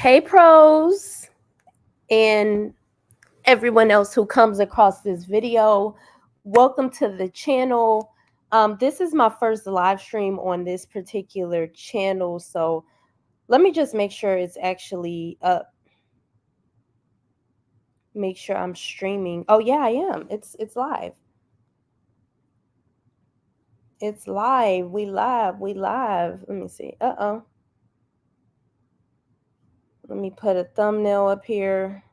Hey, pros, and everyone else who comes across this video. Welcome to the channel. This is my first live stream on this particular channel, so let me just make sure it's actually up. Make sure I'm streaming. Oh yeah, I am. It's live. It's live. We live. We live. Let me see. Uh-oh. Let me put a thumbnail up here.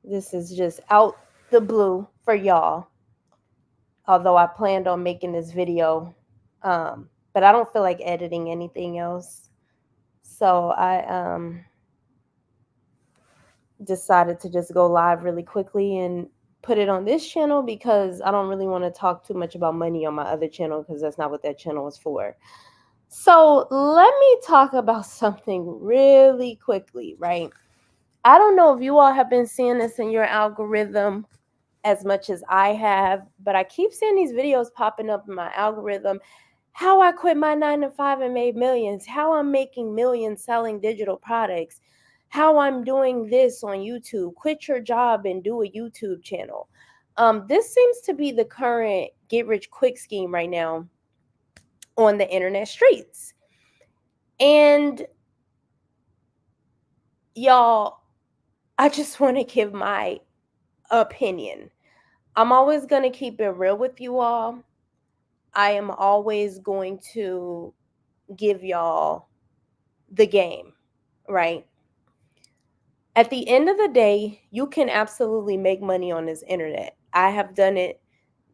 This is just out the blue for y'all. Although I planned on making this video, but I don't feel like editing anything else. So I decided to just go live really quickly and put it on this channel because I don't really want to talk too much about money on my other channel because that's not what that channel is for. So let me talk about something really quickly, right? I don't know if you all have been seeing this in your algorithm as much as I have, but I keep seeing these videos popping up in my algorithm. How I quit my 9 to 5 and made millions, how I'm making millions selling digital products, how I'm doing this on YouTube. Quit your job and do a YouTube channel. This seems to be the current get rich quick scheme right now on the internet streets. And y'all, I just want to give my opinion. I'm always going to keep it real with you all. I am always going to give y'all the game, right? At the end of the day, you can absolutely make money on this internet. I have done it.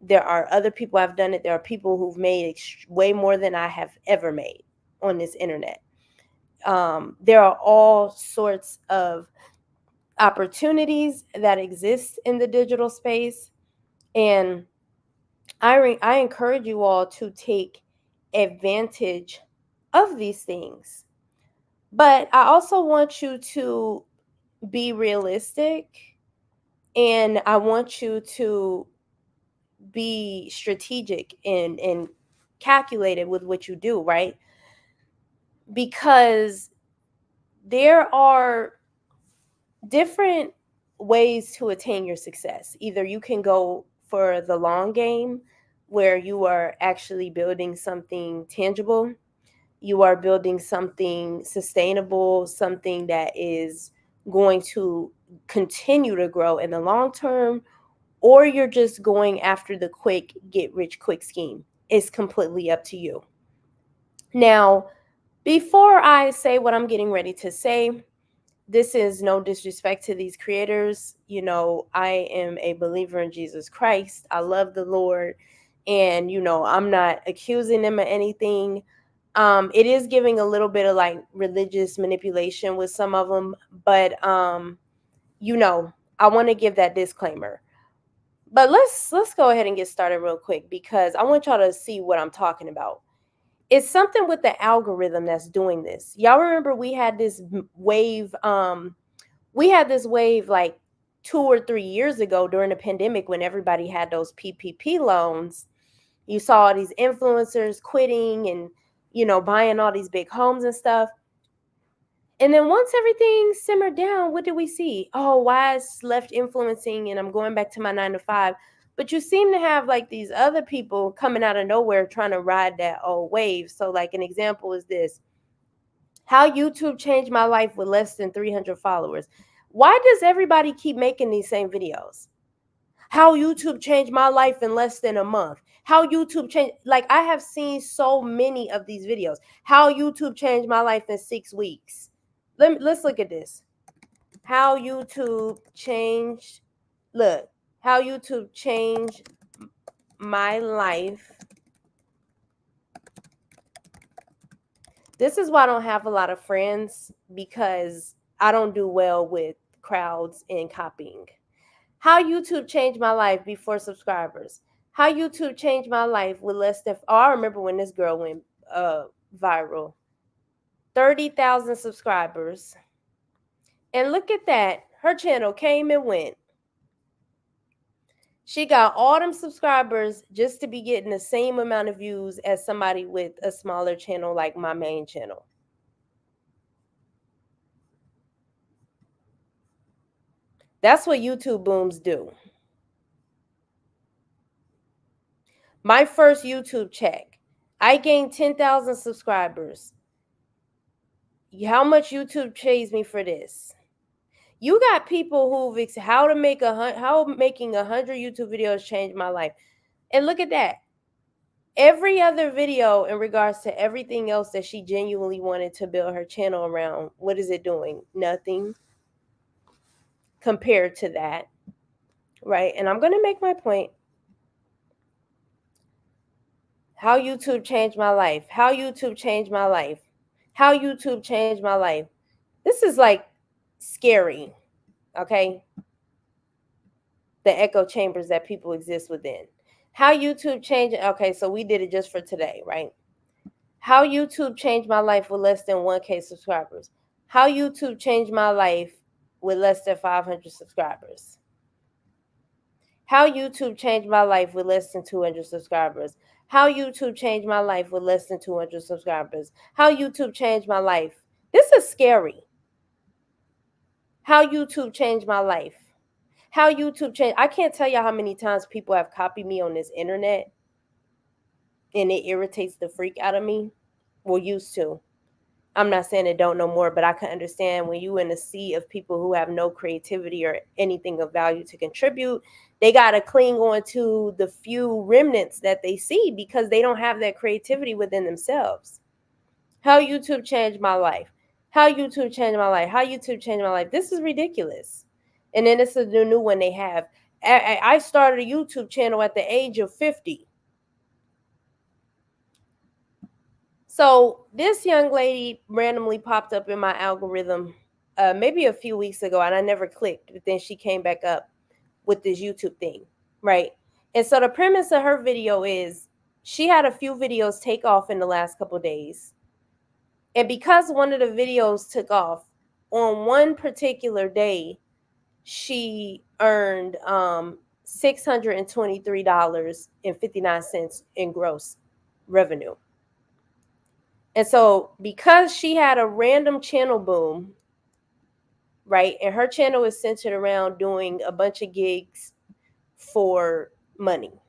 There are other people I've done it. There are people who've made way more than I have ever made on this internet. There are all sorts of opportunities that exist in the digital space. And I encourage you all to take advantage of these things. But I also want you to be realistic, and I want you to be strategic and calculated with what you do, right? Because there are different ways to attain your success. Either you can go for the long game where you are actually building something tangible, you are building something sustainable, something that is going to continue to grow in the long term, or you're just going after the quick get rich quick scheme. It's completely up to you. Now, before I say what I'm getting ready to say, this is no disrespect to these creators. You know, I am a believer in Jesus Christ. I love the Lord. And, you know, I'm not accusing them of anything. It is giving a little bit of like religious manipulation with some of them. But, you know, I want to give that disclaimer. But let's go ahead and get started real quick because I want y'all to see what I'm talking about. It's something with the algorithm that's doing this. Y'all remember we had this wave like 2 or 3 years ago during the pandemic when everybody had those PPP loans. You saw all these influencers quitting and, you know, buying all these big homes and stuff. And then once everything simmered down, what did we see? Oh, Wise left influencing and I'm going back to my 9 to 5. But you seem to have like these other people coming out of nowhere trying to ride that old wave. So like an example is this: how YouTube changed my life with less than 300 followers. Why does everybody keep making these same videos? How YouTube changed my life in less than a month. How YouTube changed, like I have seen so many of these videos. How YouTube changed my life in 6 weeks. Let's look at this. How YouTube changed, look, how YouTube changed my life. This is why I don't have a lot of friends, because I don't do well with crowds and copying. How YouTube changed my life before subscribers. How YouTube changed my life with less than, oh, I remember when this girl went viral. 30,000 subscribers. And look at that. Her channel came and went. She got all them subscribers just to be getting the same amount of views as somebody with a smaller channel like my main channel. That's what YouTube booms do. My first YouTube check, I gained 10,000 subscribers. How much YouTube pays me for this? You got people who've how making 100 YouTube videos changed my life. And look at that. Every other video in regards to everything else that she genuinely wanted to build her channel around, what is it doing? Nothing compared to that, right? And I'm going to make my point. How YouTube changed my life. How YouTube changed my life. How YouTube changed my life. This is like scary, okay? The echo chambers that people exist within. How YouTube changed, okay, so we did it just for today, right? How YouTube changed my life with less than 1K subscribers. How YouTube changed my life with less than 500 subscribers. How YouTube changed my life with less than 200 subscribers. How YouTube changed my life with less than 200 subscribers. How YouTube changed my life. This is scary. How YouTube changed my life. How YouTube changed. I can't tell you how many times people have copied me on this internet and it irritates the freak out of me. Well, used to. I'm not saying it don't no more, but I can understand when you in a sea of people who have no creativity or anything of value to contribute, they got to cling on to the few remnants that they see because they don't have that creativity within themselves. How YouTube changed my life. How YouTube changed my life. How YouTube changed my life. This is ridiculous. And then it's a new one they have. I started a YouTube channel at the age of 50. So this young lady randomly popped up in my algorithm maybe a few weeks ago, and I never clicked, but then she came back up with this YouTube thing, right? And so the premise of her video is she had a few videos take off in the last couple of days. And because one of the videos took off on one particular day, she earned $623.59 in gross revenue. And so because she had a random channel boom, right? And her channel is centered around doing a bunch of gigs for money.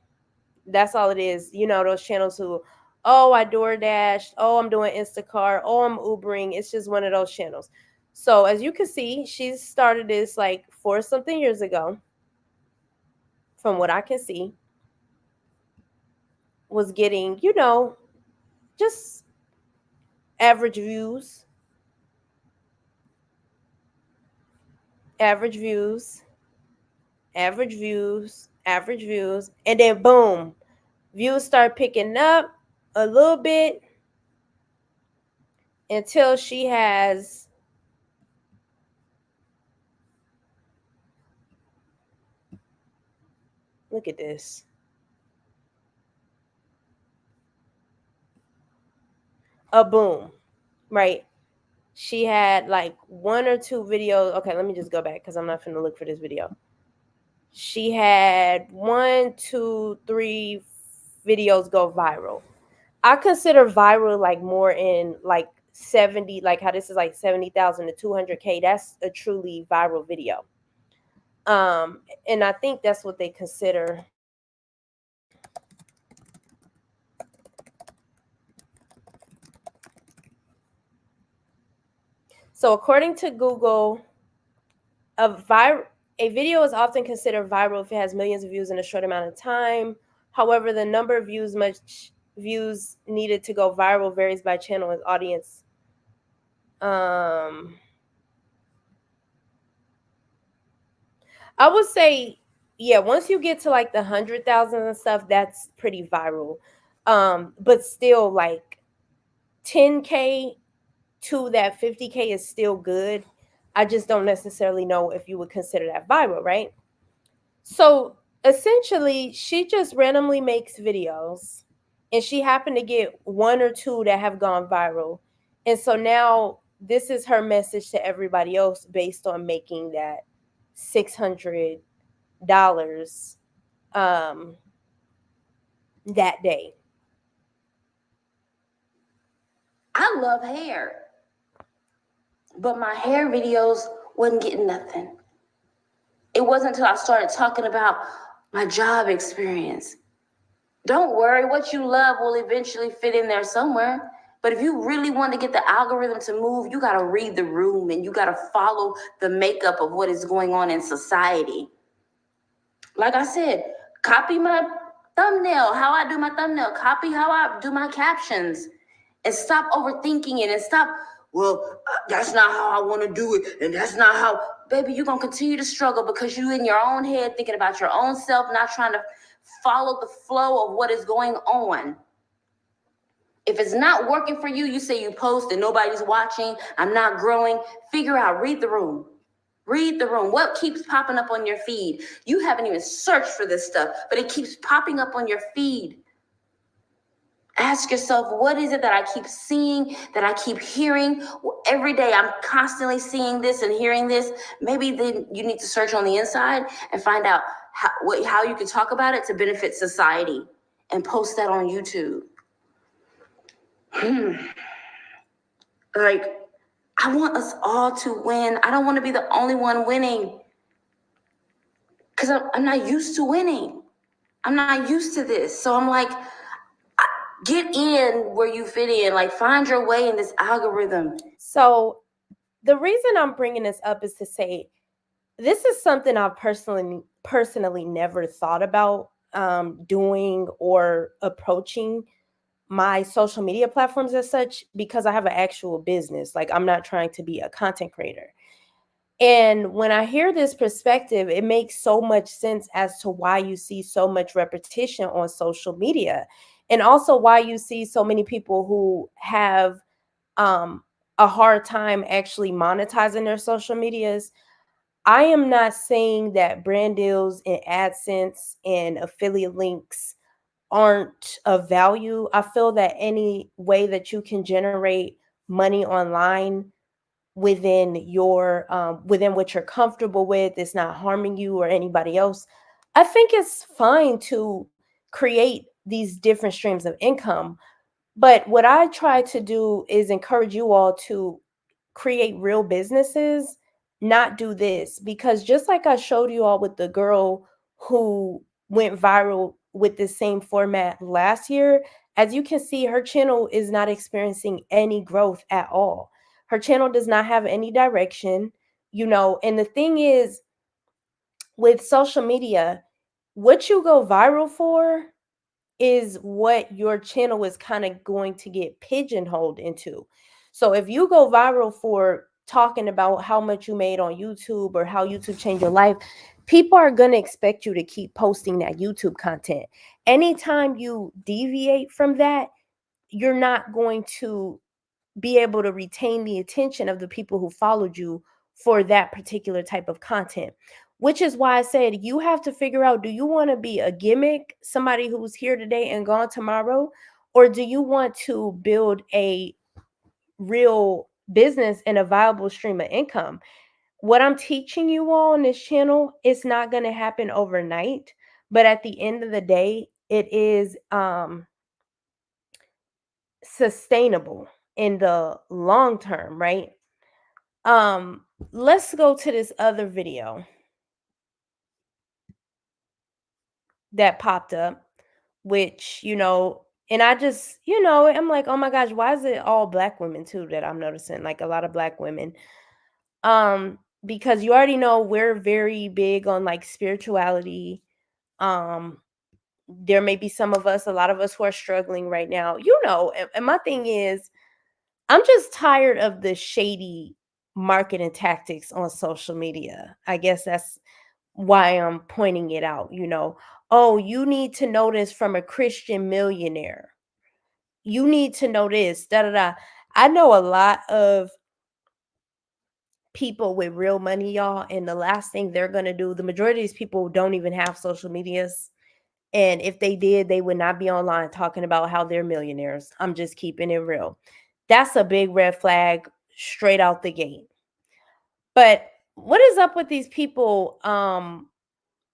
That's all it is. You know, those channels who, oh, I DoorDash, oh, I'm doing Instacart, oh, I'm Ubering. It's just one of those channels. So as you can see, she started this like 4-something years ago. From what I can see, was getting, you know, just average views, average views, average views, average views, and then boom, views start picking up a little bit until she has look at this. A boom, right? She had like 1 or 2 videos. Okay, let me just go back because I'm not finna look for this video. She had 1, 2, 3 videos go viral. I consider viral like more in like 70, like how this is like 70,000 to 200K. That's a truly viral video. And I think that's what they consider. So according to Google, a video is often considered viral if it has millions of views in a short amount of time. However, the number of views needed to go viral varies by channel and audience. I would say, yeah, once you get to like the 100,000 and stuff, that's pretty viral. But still, like 10K to that 50K is still good. I just don't necessarily know if you would consider that viral, right? So essentially, she just randomly makes videos, and she happened to get 1 or 2 that have gone viral. And so now this is her message to everybody else based on making that $600 um, that day. I love hair, but my hair videos wasn't getting nothing. It wasn't until I started talking about my job experience. Don't worry, what you love will eventually fit in there somewhere. But if you really want to get the algorithm to move, you got to read the room and you got to follow the makeup of what is going on in society. Like I said, copy my thumbnail, how I do my thumbnail, copy how I do my captions, and stop overthinking it and stop, well, that's not how I want to do it, and that's not how, baby, you're going to continue to struggle because you in your own head thinking about your own self, not trying to follow the flow of what is going on. If it's not working for you, you say you post and nobody's watching, I'm not growing, figure out, read the room. Read the room. What keeps popping up on your feed? You haven't even searched for this stuff, but it keeps popping up on your feed. Ask yourself, what is it that I keep seeing, that I keep hearing? Every day I'm constantly seeing this and hearing this. Maybe then you need to search on the inside and find out how you can talk about it to benefit society and post that on YouTube. Like, I want us all to win. I don't want to be the only one winning because I'm not used to winning. I'm not used to this. So I'm like, get in where you fit in. Like, find your way in this algorithm. So the reason I'm bringing this up is to say this is something I've personally never thought about doing or approaching my social media platforms as such, because I have an actual business. Like, I'm not trying to be a content creator. And when I hear this perspective, it makes so much sense as to why you see so much repetition on social media, and also why you see so many people who have um, a hard time actually monetizing their social medias. I am not saying that brand deals and AdSense and affiliate links aren't of value. I feel that any way that you can generate money online within what you're comfortable with, it's not harming you or anybody else, I think it's fine to create these different streams of income. But what I try to do is encourage you all to create real businesses, not do this. Because just like I showed you all with the girl who went viral with the same format last year, as you can see, her channel is not experiencing any growth at all. Her channel does not have any direction, and the thing is, with social media, what you go viral for is what your channel is kind of going to get pigeonholed into. So if you go viral for talking about how much you made on YouTube or how YouTube changed your life, people are going to expect you to keep posting that YouTube content. Anytime you deviate from that, you're not going to be able to retain the attention of the people who followed you for that particular type of content. Which is why I said you have to figure out, do you want to be a gimmick, somebody who's here today and gone tomorrow? Or do you want to build a real business and a viable stream of income? What I'm teaching you all on this channel is not going to happen overnight, but at the end of the day, it is sustainable in the long term, right? Let's go to this other video that popped up, which, and I just, I'm like, oh my gosh, why is it all black women too that I'm noticing? Like, a lot of black women. Because you already know we're very big on like spirituality. Um, there may be a lot of us who are struggling right now, and my thing is, I'm just tired of the shady marketing tactics on social media. I guess that's why I'm pointing it out. Oh, you need to know this from a Christian millionaire. You need to know this. Da da da. I know a lot of people with real money, y'all, and the last thing they're gonna do, the majority of these people don't even have social medias. And if they did, they would not be online talking about how they're millionaires. I'm just keeping it real. That's a big red flag straight out the gate. But what is up with these people,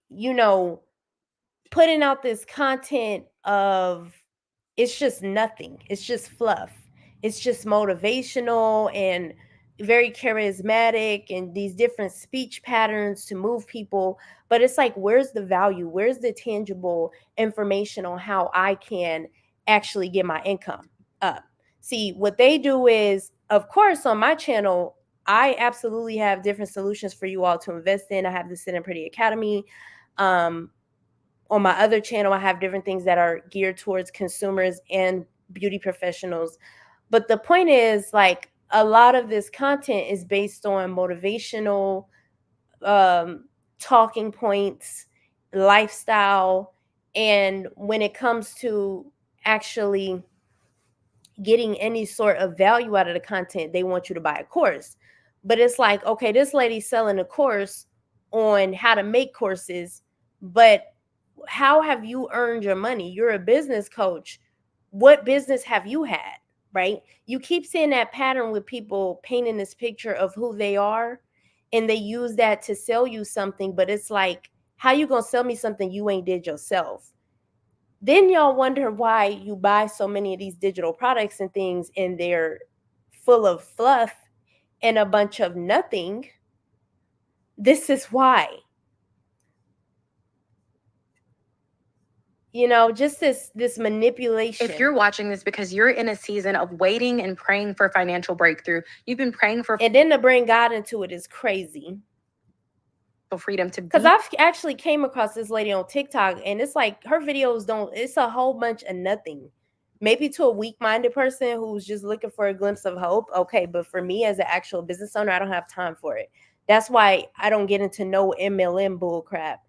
you know, putting out this content of it's just nothing. It's just fluff. It's just motivational and very charismatic and these different speech patterns to move people. But it's like, where's the value? Where's the tangible information on how I can actually get my income up? See, what they do is, of course, on my channel, I absolutely have different solutions for you all to invest in. I have the Sit and Pretty Academy. On my other channel, I have different things that are geared towards consumers and beauty professionals. But the point is, like, a lot of this content is based on motivational talking points, lifestyle. And when it comes to actually getting any sort of value out of the content, they want you to buy a course. But it's like, okay, this lady's selling a course on how to make courses, but how have you earned your money? You're a business coach. What business have you had? Right? You keep seeing that pattern with people painting this picture of who they are, and they use that to sell you something. But it's like, how you gonna sell me something you ain't did yourself? Then y'all wonder why you buy so many of these digital products and things, and they're full of fluff and a bunch of nothing. This is why. Just this manipulation. If you're watching this because you're in a season of waiting and praying for financial breakthrough, you've been praying for And then to bring God into it is crazy. freedom to Because I've actually came across this lady on TikTok, and it's like her videos it's a whole bunch of nothing. Maybe to a weak-minded person who's just looking for a glimpse of hope, okay. But for me as an actual business owner, I don't have time for it. That's why I don't get into no MLM bull crap,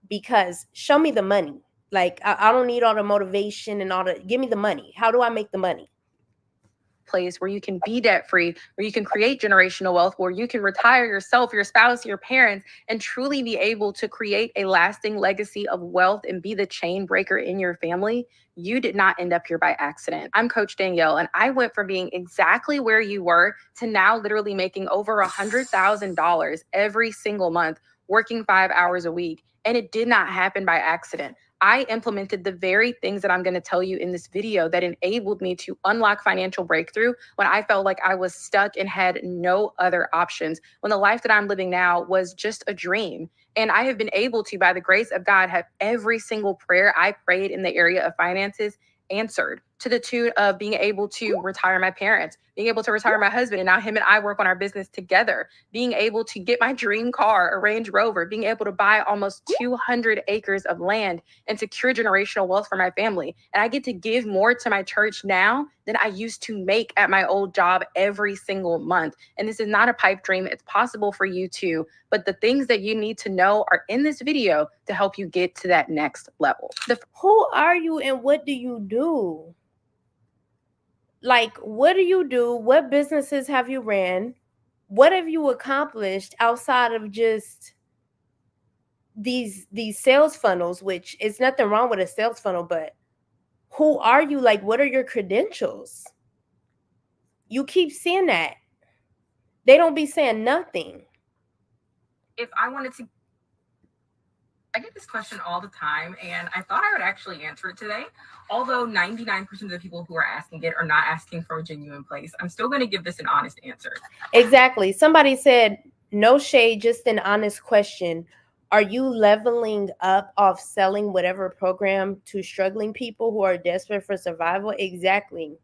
because show me the money. Like, I don't need all the motivation and all the, give me the money. How do I make the money? place where you can be debt free, where you can create generational wealth, where you can retire yourself, your spouse, your parents, and truly be able to create a lasting legacy of wealth and be the chain breaker in your family. You did not end up here by accident. I'm Coach Danielle, and I went from being exactly where you were to now literally making over $100,000 every single month, working 5 hours a week. And it did not happen by accident. I implemented the very things that I'm going to tell you in this video that enabled me to unlock financial breakthrough when I felt like I was stuck and had no other options, when the life that I'm living now was just a dream. And I have been able to, by the grace of God, have every single prayer I prayed in the area of finances answered, to the tune of being able to retire my parents, being able to retire my husband, and now him and I work on our business together, being able to get my dream car, a Range Rover, being able to buy almost 200 acres of land and secure generational wealth for my family. And I get to give more to my church now than I used to make at my old job every single month. And this is not a pipe dream. It's possible for you too. But the things that you need to know are in this video to help you get to that next level. Who are you and what do you do? Like, what do you do? What businesses have you ran? What have you accomplished outside of just these sales funnels, which is nothing wrong with a sales funnel, but who are you? Like, what are your credentials? You keep seeing that. They don't be saying nothing. If I wanted to, I get this question all the time, and I thought I would actually answer it today. Although 99% of the people who are asking it are not asking from a genuine place, I'm still going to give this an honest answer. Exactly. Somebody said, no shade, just an honest question. Are you leveling up off selling whatever program to struggling people who are desperate for survival? Exactly.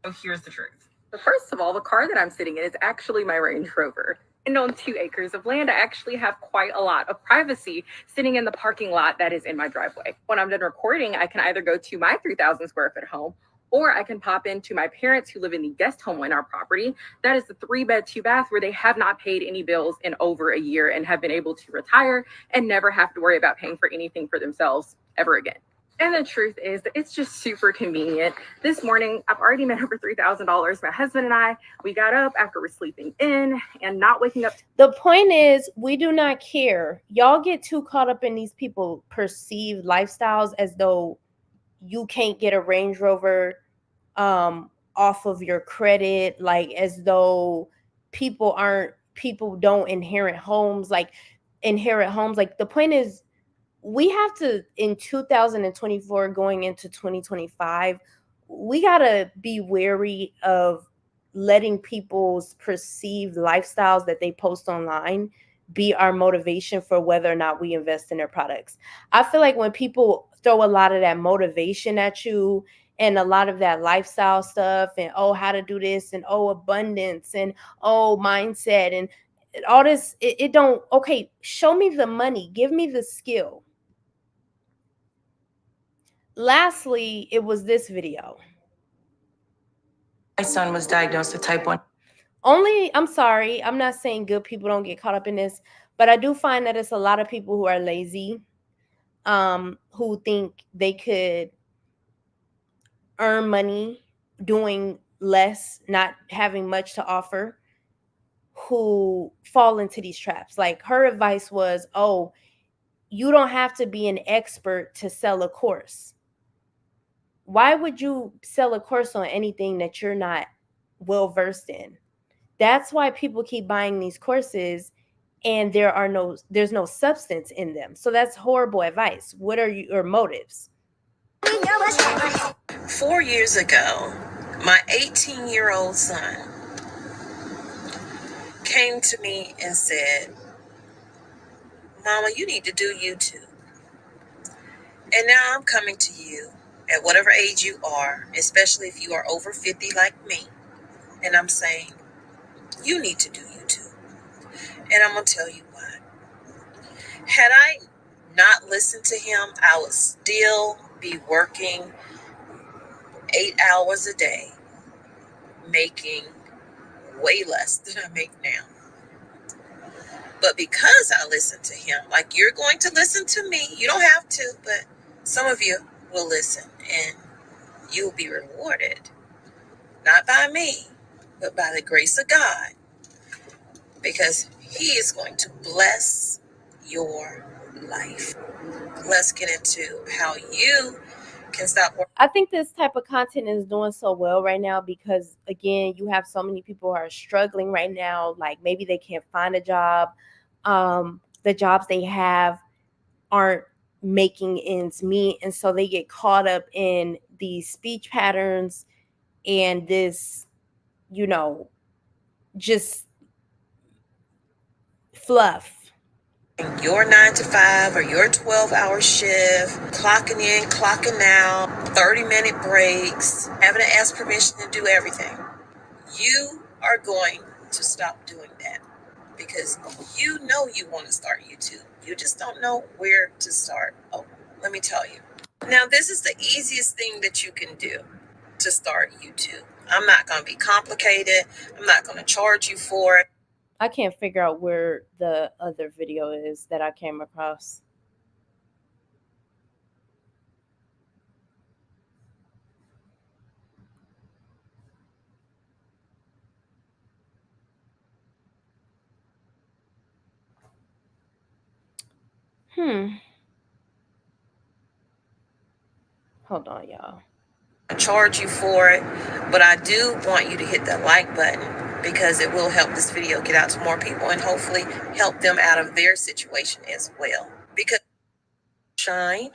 So here's the truth. But first of all, the car that I'm sitting in is actually my Range Rover. And on 2 acres of land, I actually have quite a lot of privacy sitting in the parking lot that is in my driveway. When I'm done recording, I can either go to my 3,000 square foot home, or I can pop into my parents who live in the guest home on our property. That is the 3-bed, 2-bath where they have not paid any bills in over a year and have been able to retire and never have to worry about paying for anything for themselves ever again. And the truth is that it's just super convenient. This morning, I've already made over $3,000. My husband and I, we got up after we're sleeping in and not waking up. The point is, we do not care. Y'all get too caught up in these people perceived lifestyles as though you can't get a Range Rover off of your credit, like as though people don't inherit homes. Like the point is, we have to, in 2024 going into 2025, we got to be wary of letting people's perceived lifestyles that they post online be our motivation for whether or not we invest in their products. I feel like when people throw a lot of that motivation at you and a lot of that lifestyle stuff and oh, how to do this and oh, abundance and oh, mindset and all this, it don't, okay, show me the money, give me the skill. Lastly, it was this video. My son was diagnosed with type 1. I'm sorry, I'm not saying good people don't get caught up in this, but I do find that it's a lot of people who are lazy, who think they could earn money doing less, not having much to offer, who fall into these traps. Like her advice was, oh, you don't have to be an expert to sell a course. Why would you sell a course on anything that you're not well versed in? That's why people keep buying these courses and there's no substance in them. So that's horrible advice. What are your motives? 4 years ago, my 18-year-old son came to me and said, Mama, you need to do YouTube. And now I'm coming to you at whatever age you are, especially if you are over 50 like me, and I'm saying, you need to do YouTube. And I'm going to tell you why. Had I not listened to him, I would still be working 8 hours a day, making way less than I make now. But because I listened to him, like you're going to listen to me, you don't have to, but some of you will listen and you'll be rewarded. Not by me, but by the grace of God. Because He is going to bless your life. Let's get into how you can stop working. I think this type of content is doing so well right now because, again, you have so many people who are struggling right now. Like maybe they can't find a job. The jobs they have aren't making ends meet. And so they get caught up in these speech patterns and this, just fluff. Your 9 to 5 or your 12-hour shift, clocking in, clocking out, 30-minute breaks, having to ask permission to do everything. You are going to stop doing that because you know you want to start YouTube. You just don't know where to start. Oh, let me tell you. Now, this is the easiest thing that you can do to start YouTube. I'm not going to be complicated. I'm not going to charge you for it. I can't figure out where the other video is that I came across. Hold on, y'all. I charge you for it, but I do want you to hit that like button because it will help this video get out to more people and hopefully help them out of their situation as well. Because shine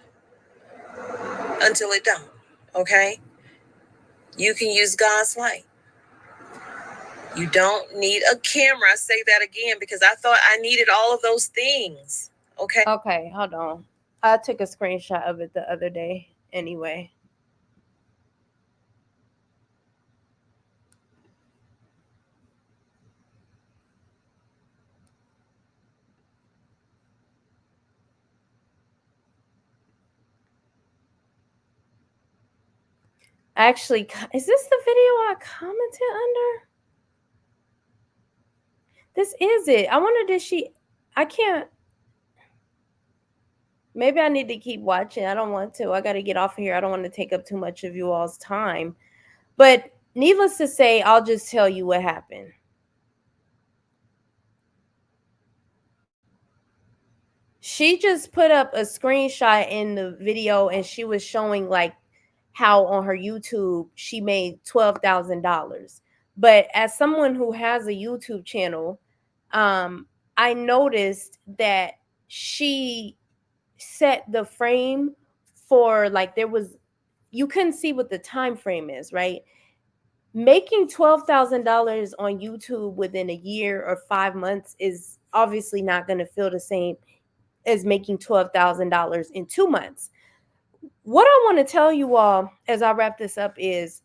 until it don't, okay? You can use God's light. You don't need a camera. I say that again because I thought I needed all of those things, okay? Okay, hold on. I took a screenshot of it the other day anyway. Actually, is this the video I commented under? This is it. I wonder, I can't. Maybe I need to keep watching. I don't want to. I got to get off of here. I don't want to take up too much of you all's time. But needless to say, I'll just tell you what happened. She just put up a screenshot in the video and she was showing like how on her YouTube she made $12,000. But as someone who has a YouTube channel, I noticed that she set the frame for like you couldn't see what the time frame is, right? Making $12,000 on YouTube within a year or 5 months is obviously not going to feel the same as making $12,000 in 2 months. What I want to tell you all as I wrap this up is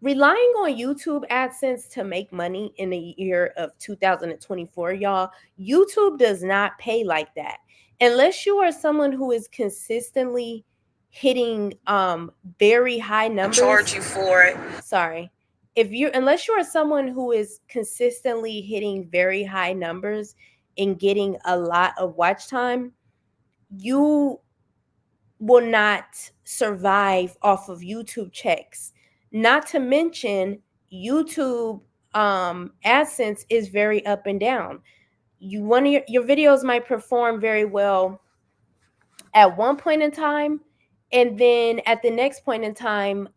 relying on YouTube AdSense to make money in the year of 2024, y'all, YouTube does not pay like that. Unless you are someone who is consistently hitting very high numbers. Charge you for it. Sorry. Unless you are someone who is consistently hitting very high numbers and getting a lot of watch time, you will not survive off of YouTube checks. Not to mention, YouTube AdSense is very up and down. One of your videos might perform very well at one point in time, and then at the next point in time,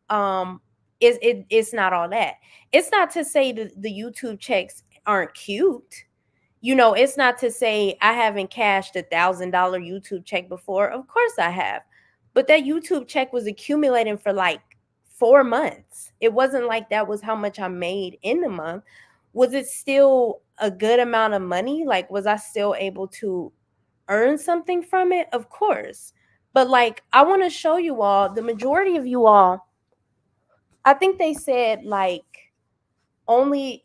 it's not all that. It's not to say that the YouTube checks aren't cute. It's not to say I haven't cashed $1,000 YouTube check before. Of course I have. But that YouTube check was accumulating for like 4 months. It wasn't like that was how much I made in the month. Was it still a good amount of money? Like, was I still able to earn something from it? Of course. But like, I want to show you all, the majority of you all, I think they said like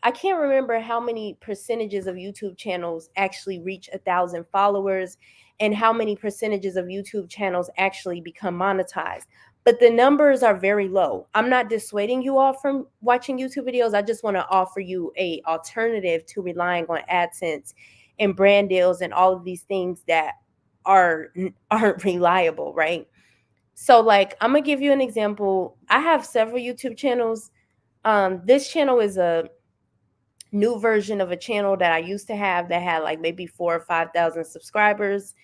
I can't remember how many percentages of YouTube channels actually reach 1,000 followers and how many percentages of YouTube channels actually become monetized. But the numbers are very low. I'm not dissuading you all from watching YouTube videos. I just want to offer you a alternative to relying on AdSense and brand deals and all of these things that aren't reliable, right? So like, I'm going to give you an example. I have several YouTube channels. This channel is a new version of a channel that I used to have that had like maybe 4,000 or 5,000 subscribers.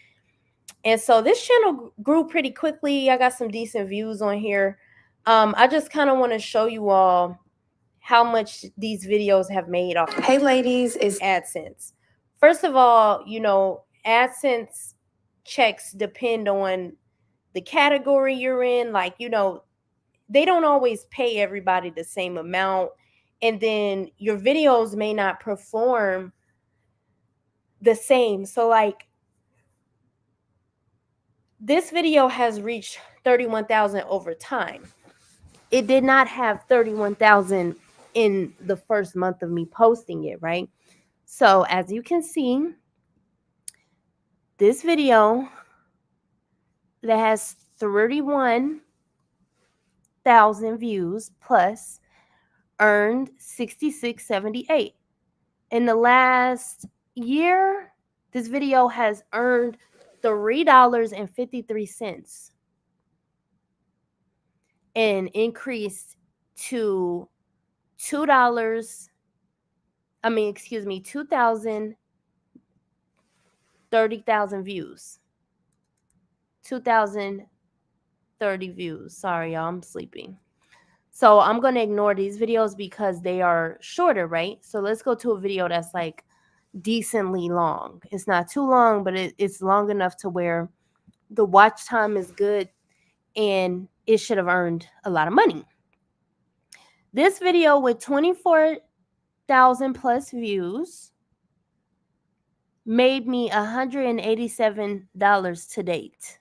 And so this channel grew pretty quickly. I got some decent views on here. I just kind of want to show you all how much these videos have made off of Hey ladies, is AdSense. First of all, AdSense checks depend on the category you're in. Like, they don't always pay everybody the same amount. And then your videos may not perform the same. So like, this video has reached 31,000 over time. It did not have 31,000 in the first month of me posting it, right? So as you can see, this video that has 31,000 views plus earned $66.78. In the last year, this video has earned $3.53 and increased to $2,030,000 views. 2,030 views. Sorry, y'all, I'm sleeping. So I'm going to ignore these videos because they are shorter, right? So let's go to a video that's like decently long. It's not too long, but it's long enough to where the watch time is good and it should have earned a lot of money. This video with 24,000 plus views made me $187 to date.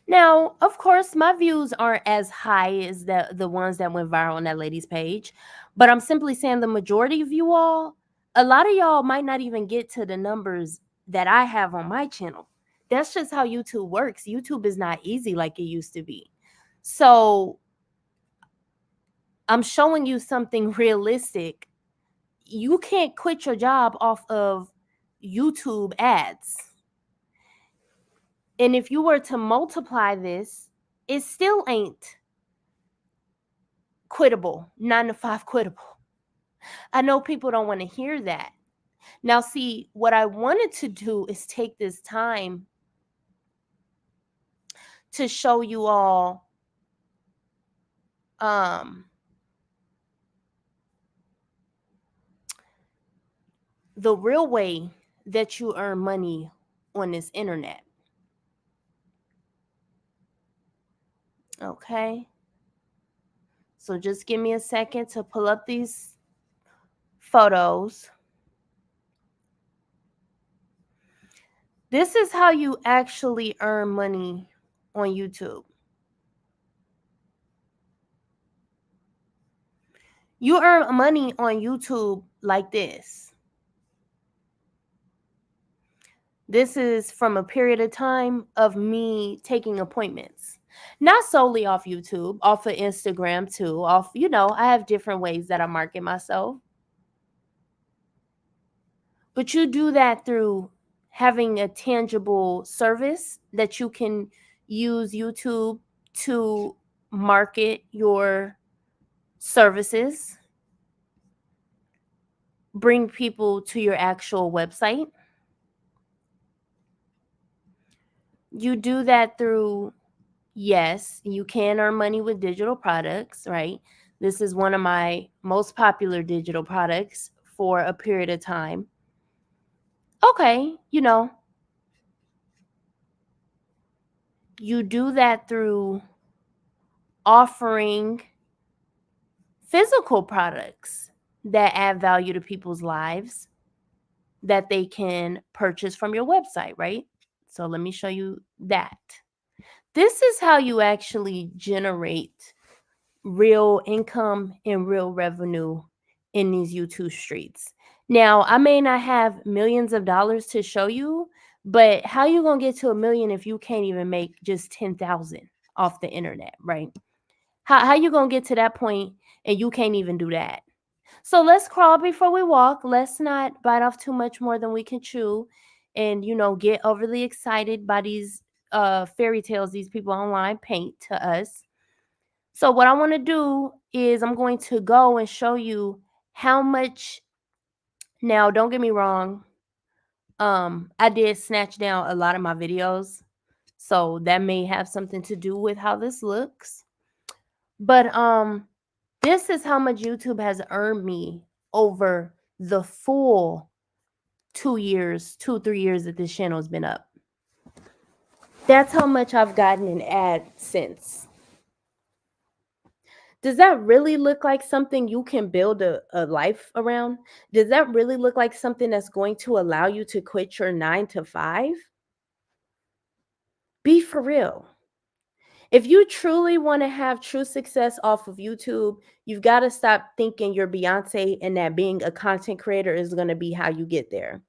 Now, of course, my views aren't as high as the ones that went viral on that lady's page, but I'm simply saying the majority of you all, a lot of y'all might not even get to the numbers that I have on my channel. That's just how YouTube works. YouTube is not easy like it used to be. So I'm showing you something realistic. You can't quit your job off of YouTube ads. And if you were to multiply this, it still ain't quittable, 9 to 5 quittable. I know people don't want to hear that. Now, see, what I wanted to do is take this time to show you all the real way that you earn money on this internet. Okay. So just give me a second to pull up these photos. This is how you actually earn money on YouTube. You earn money on YouTube like this. This is from a period of time of me taking appointments. Not solely off YouTube, off of Instagram too, off, I have different ways that I market myself. But you do that through having a tangible service that you can use YouTube to market your services, bring people to your actual website. You do that through, yes, you can earn money with digital products, right? This is one of my most popular digital products for a period of time. Okay, you do that through offering physical products that add value to people's lives that they can purchase from your website, right? So let me show you that. This is how you actually generate real income and real revenue in these YouTube streets. Now, I may not have millions of dollars to show you, but how you going to get to $1 million if you can't even make just 10,000 off the internet, right? How you going to get to that point and you can't even do that? So let's crawl before we walk. Let's not bite off too much more than we can chew and, get overly excited by these fairy tales these people online paint to us. So what I want to do is I'm going to go and show you how much. Now, don't get me wrong. I did snatch down a lot of my videos, so that may have something to do with how this looks. But this is how much YouTube has earned me over the full 3 years that this channel has been up. That's how much I've gotten in AdSense. Does that really look like something you can build a life around? Does that really look like something that's going to allow you to quit your 9 to 5? Be for real. If you truly want to have true success off of YouTube, you've got to stop thinking you're Beyonce and that being a content creator is going to be how you get there.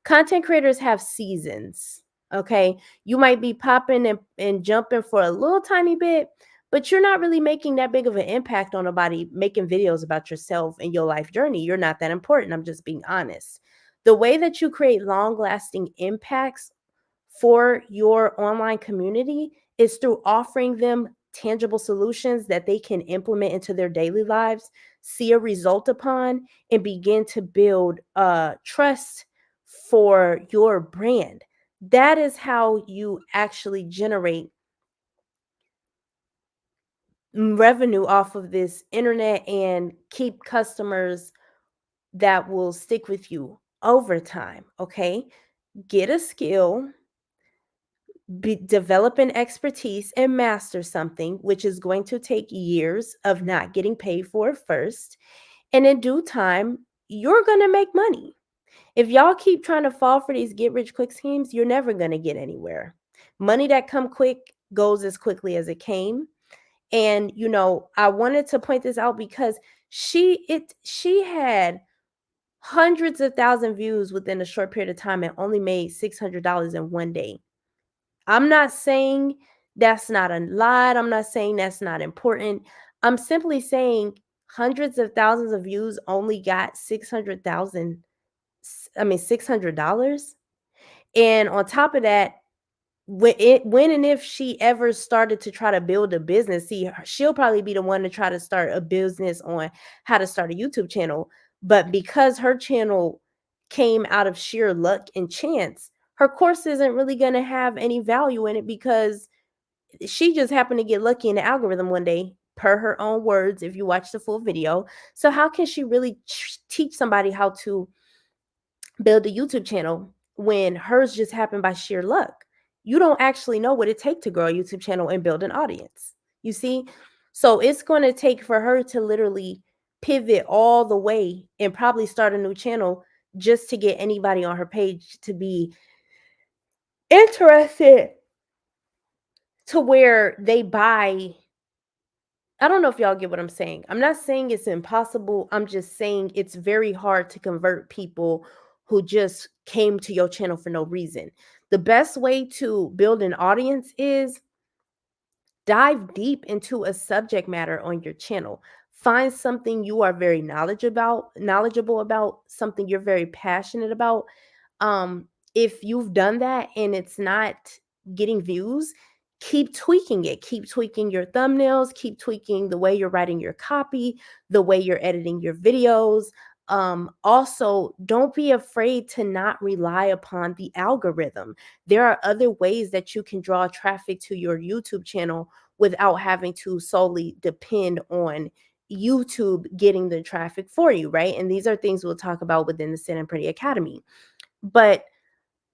Content creators have seasons, okay? You might be popping and jumping for a little tiny bit, but you're not really making that big of an impact on nobody making videos about yourself and your life journey. You're not that important. I'm just being honest. The way that you create long-lasting impacts for your online community is through offering them tangible solutions that they can implement into their daily lives, see a result upon, and begin to build trust for your brand. That is how you actually generate revenue off of this internet and keep customers that will stick with you over time. Okay, get a skill, develop an expertise, and master something, which is going to take years of not getting paid for it first. And in due time, you're going to make money. If y'all keep trying to fall for these get rich quick schemes, you're never going to get anywhere. Money that come quick goes as quickly as it came. And I wanted to point this out because she had hundreds of thousand views within a short period of time and only made $600 in one day. I'm not saying that's not a lot. I'm not saying that's not important. I'm simply saying hundreds of thousands of views only got 600,000, $600. And on top of that, when and if she ever started to try to build a business, see, she'll probably be the one to try to start a business on how to start a YouTube channel. But because her channel came out of sheer luck and chance, her course isn't really going to have any value in it because she just happened to get lucky in the algorithm one day, per her own words, if you watch the full video. So how can she really teach somebody how to build a YouTube channel when hers just happened by sheer luck? You don't actually know what it takes to grow a YouTube channel and build an audience. You see? So it's going to take for her to literally pivot all the way and probably start a new channel just to get anybody on her page to be interested to where they buy. I don't know if y'all get what I'm saying. I'm not saying it's impossible. I'm just saying it's very hard to convert people who just came to your channel for no reason. The best way to build an audience is dive deep into a subject matter on your channel. Find something you are very knowledgeable about, something you're very passionate about. If you've done that and it's not getting views, keep tweaking it. Keep tweaking your thumbnails, keep tweaking the way you're writing your copy, the way you're editing your videos. Also, don't be afraid to not rely upon the algorithm. There are other ways that you can draw traffic to your YouTube channel without having to solely depend on YouTube getting the traffic for you, right? And these are things we'll talk about within the Sit and Pretty Academy. But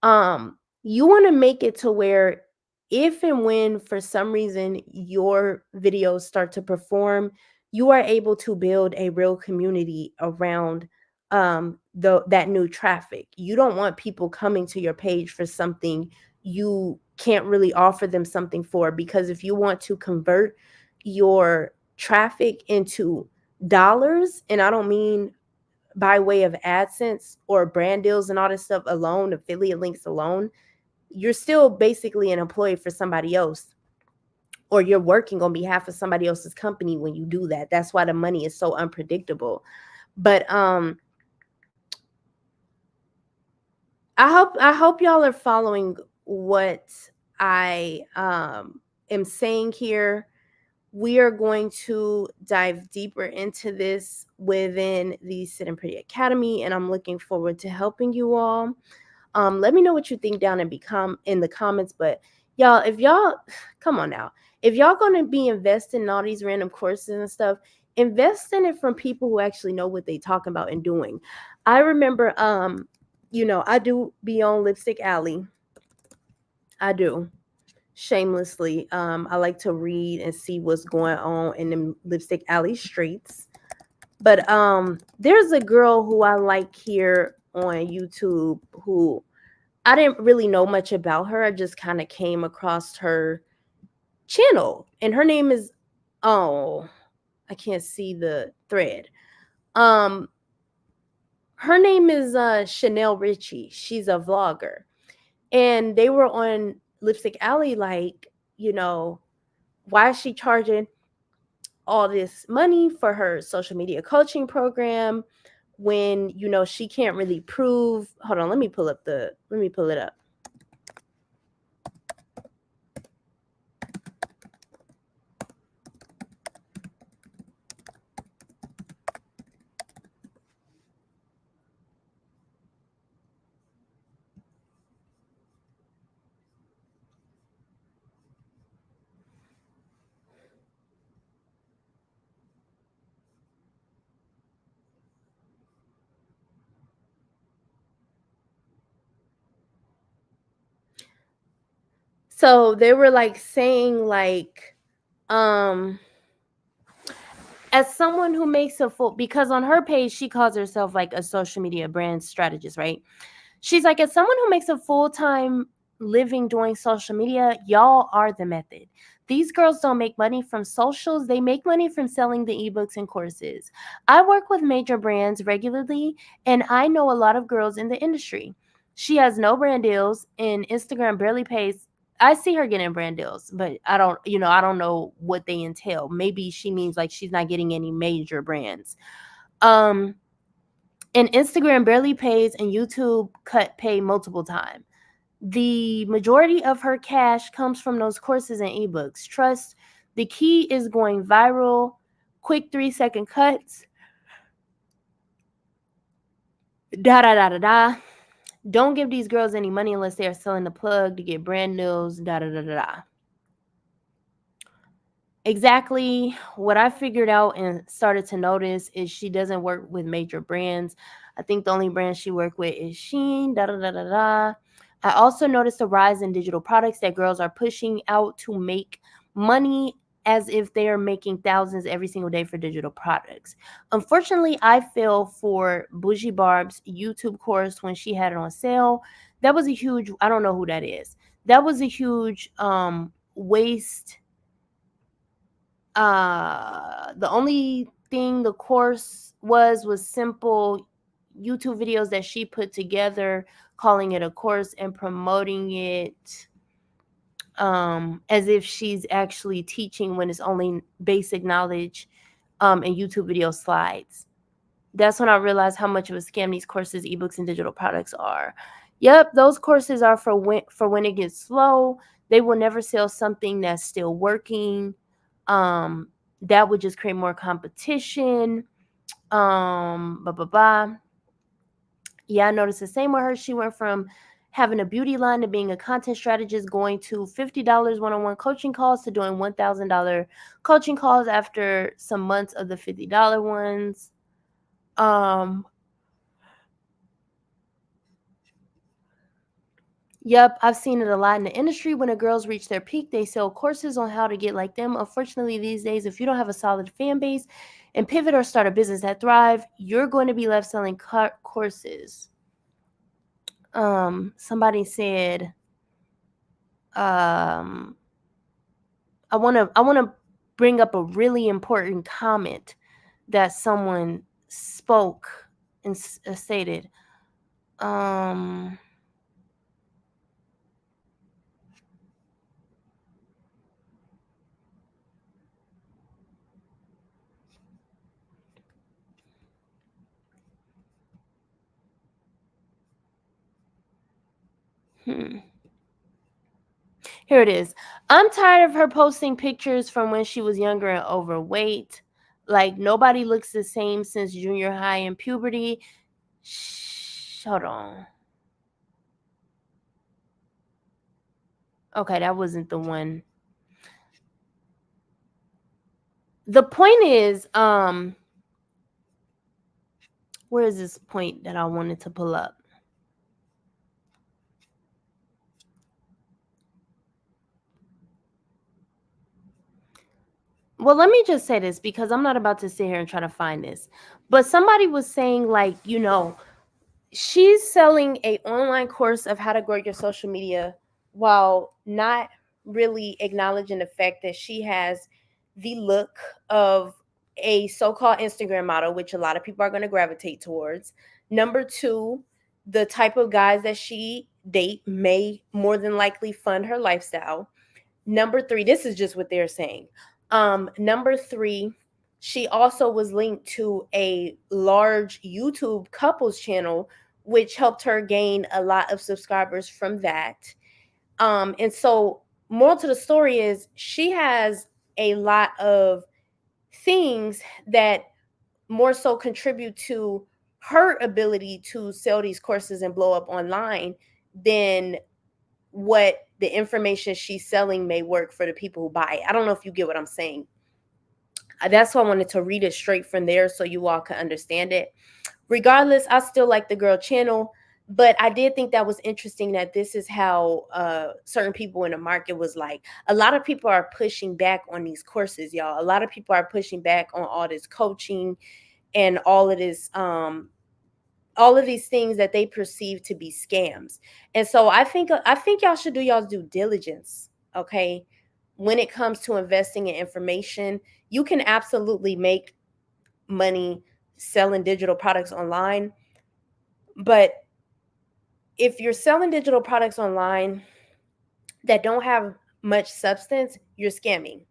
you want to make it to where if and when for some reason your videos start to perform, you are able to build a real community around that new traffic. You don't want people coming to your page for something you can't really offer them something for, because if you want to convert your traffic into dollars, and I don't mean by way of AdSense or brand deals and all this stuff alone, affiliate links alone, you're still basically an employee for somebody else, or you're working on behalf of somebody else's company when you do that. That's why the money is so unpredictable. But I hope y'all are following what I am saying here. We are going to dive deeper into this within the Sit and Pretty Academy, and I'm looking forward to helping you all. Let me know what you think down and become in the comments. But y'all, if y'all come on now, if y'all gonna be investing in all these random courses and stuff, invest in it from people who actually know what they talking about and doing. I remember I do be on Lipstick Alley. I do. Shamelessly. I like to read and see what's going on in the Lipstick Alley streets. But there's a girl who I like here on YouTube who I didn't really know much about her. I just kind of came across her channel, and her name is, oh, I can't see the thread. Her name is Chanel Richie. She's a vlogger. And they were on Lipstick Alley, like, why is she charging all this money for her social media coaching program when she can't really prove. Hold on, let me pull it up. So they were like saying, like, as someone who makes a full, because on her page she calls herself like a social media brand strategist, right? She's like, as someone who makes a full-time living doing social media, y'all are the method. These girls don't make money from socials. They make money from selling the ebooks and courses. I work with major brands regularly, and I know a lot of girls in the industry. She has no brand deals, and Instagram barely pays I see her getting brand deals, but I don't know what they entail. Maybe she means like she's not getting any major brands. And Instagram barely pays and YouTube cut pay multiple times. The majority of her cash comes from those courses and ebooks. Trust, the key is going viral, quick 3-second cuts, da da da da da. Don't give these girls any money unless they are selling the plug to get brand deals, da da da da da. Exactly what I figured out and started to notice is she doesn't work with major brands. I think the only brand she worked with is Shein, da da da da da. I also noticed a rise in digital products that girls are pushing out to make money as if they are making thousands every single day for digital products. Unfortunately, I fell for Bougie Barb's YouTube course when she had it on sale. That was a huge, I don't know who that is. That was a huge waste. The only thing the course was simple YouTube videos that she put together, calling it a course and promoting it as if she's actually teaching when it's only basic knowledge and YouTube video slides. That's when I realized how much of a scam these courses, ebooks, and digital products are. Yep, those courses are for when it gets slow. They will never sell something that's still working. That would just create more competition. Blah blah blah. Yeah, I noticed the same with her. She went from having a beauty line to being a content strategist, going to $50 one-on-one coaching calls to doing $1,000 coaching calls after some months of the $50 ones. Yep, I've seen it a lot in the industry. When the girls reach their peak, they sell courses on how to get like them. Unfortunately, these days, if you don't have a solid fan base and pivot or start a business that thrive, you're going to be left selling courses. Somebody said, I want to bring up a really important comment that someone spoke and stated. Here it is. I'm tired of her posting pictures from when she was younger and overweight. Like, nobody looks the same since junior high and puberty. Hold on. Okay, that wasn't the one. The point is, where is this point that I wanted to pull up? Well, let me just say this because I'm not about to sit here and try to find this. But somebody was saying, like, she's selling a online course of how to grow your social media while not really acknowledging the fact that she has the look of a so-called Instagram model, which a lot of people are going to gravitate towards. Number two, the type of guys that she date may more than likely fund her lifestyle. Number three, this is just what they're saying. Number three, she also was linked to a large YouTube couples channel, which helped her gain a lot of subscribers from that. And so moral to the story is she has a lot of things that more so contribute to her ability to sell these courses and blow up online than what the information she's selling may work for the people who buy it. I don't know if you get what I'm saying. That's why I wanted to read it straight from there so you all can understand it. Regardless, I still like the girl channel, but I did think that was interesting that this is how certain people in the market was like. A lot of people are pushing back on these courses, y'all. A lot of people are pushing back on all this coaching and all of this all of these things that they perceive to be scams. And so I think y'all should do y'all's due diligence, okay? When it comes to investing in information, you can absolutely make money selling digital products online. But if you're selling digital products online, that don't have much substance, you're scamming.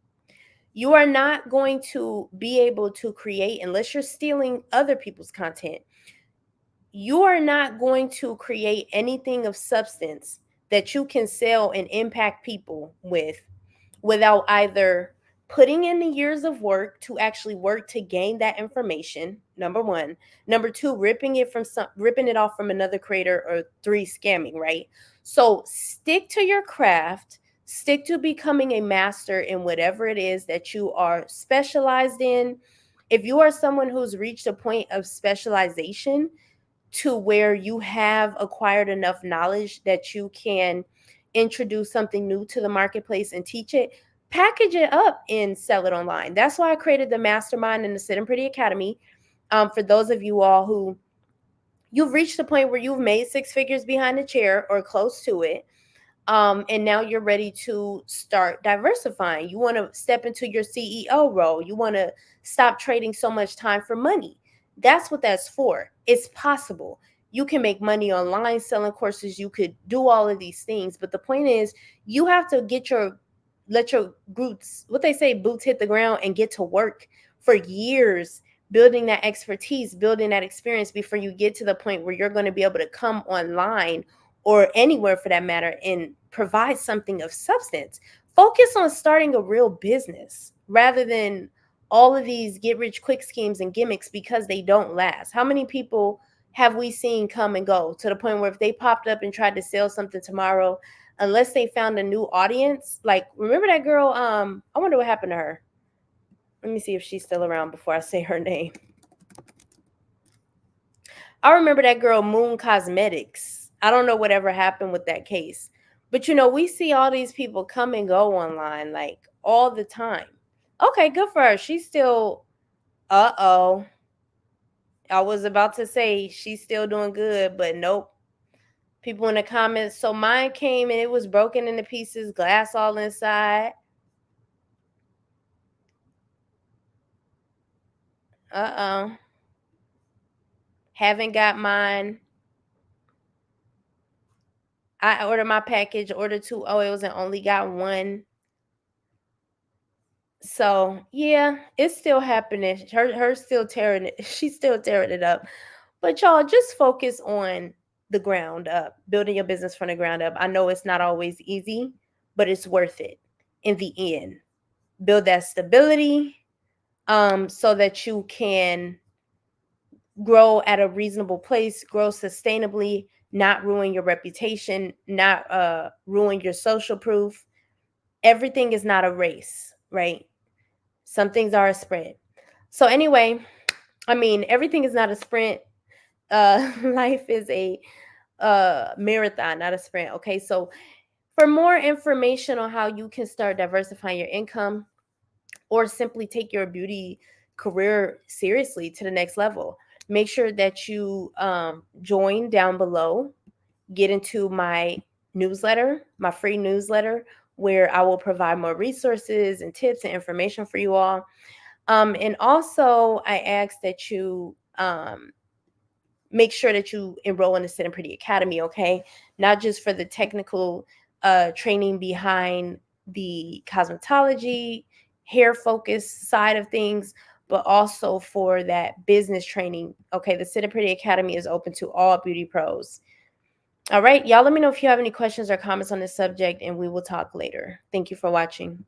You are not going to be able to create, unless you're stealing other people's content, you are not going to create anything of substance that you can sell and impact people with without either putting in the years of work to actually work to gain that information, number one. Number two, ripping it off from another creator, or three, scamming, right? So stick to your craft, stick to becoming a master in whatever it is that you are specialized in. If you are someone who's reached a point of specialization to where you have acquired enough knowledge that you can introduce something new to the marketplace and teach it, package it up and sell it online. That's why I created the mastermind in the Sit and Pretty Academy. For those of you all who you've reached the point where you've made six figures behind the chair or close to it, and now you're ready to start diversifying. You want to step into your CEO role. You want to stop trading so much time for money. That's what that's for. It's possible. You can make money online selling courses. You could do all of these things. But the point is, you have to let your boots, what they say, boots hit the ground, and get to work for years building that expertise, building that experience before you get to the point where you're going to be able to come online or anywhere for that matter and provide something of substance. Focus on starting a real business rather than all of these get rich quick schemes and gimmicks, because they don't last. How many people have we seen come and go to the point where if they popped up and tried to sell something tomorrow, unless they found a new audience, like remember that girl, I wonder what happened to her. Let me see if she's still around before I say her name. I remember that girl, Moon Cosmetics. I don't know whatever happened with that case. But we see all these people come and go online like all the time. Okay, good for her. She's still, I was about to say she's still doing good, but nope. People in the comments, so mine came and it was broken into pieces, glass all inside. Haven't got mine. I ordered my package, ordered 2 oils, and only got one. So yeah, it's still happening. Her still tearing it. She's still tearing it up. But y'all, just focus on the ground up, building your business from the ground up. I know it's not always easy, but it's worth it in the end. Build that stability, so that you can grow at a reasonable place, grow sustainably, not ruin your reputation, not ruin your social proof. Everything is not a race, right? Some things are a sprint. So anyway, I mean, everything is not a sprint. Life is a marathon, not a sprint. Okay, so for more information on how you can start diversifying your income or simply take your beauty career seriously to the next level, make sure that you join down below. Get into my newsletter, my free newsletter, where I will provide more resources and tips and information for you all. And also, I ask that you make sure that you enroll in the Sit and Pretty Academy, okay? Not just for the technical training behind the cosmetology, hair focus side of things, but also for that business training, okay? The Sit and Pretty Academy is open to all beauty pros. All right, y'all, let me know if you have any questions or comments on this subject, and we will talk later. Thank you for watching.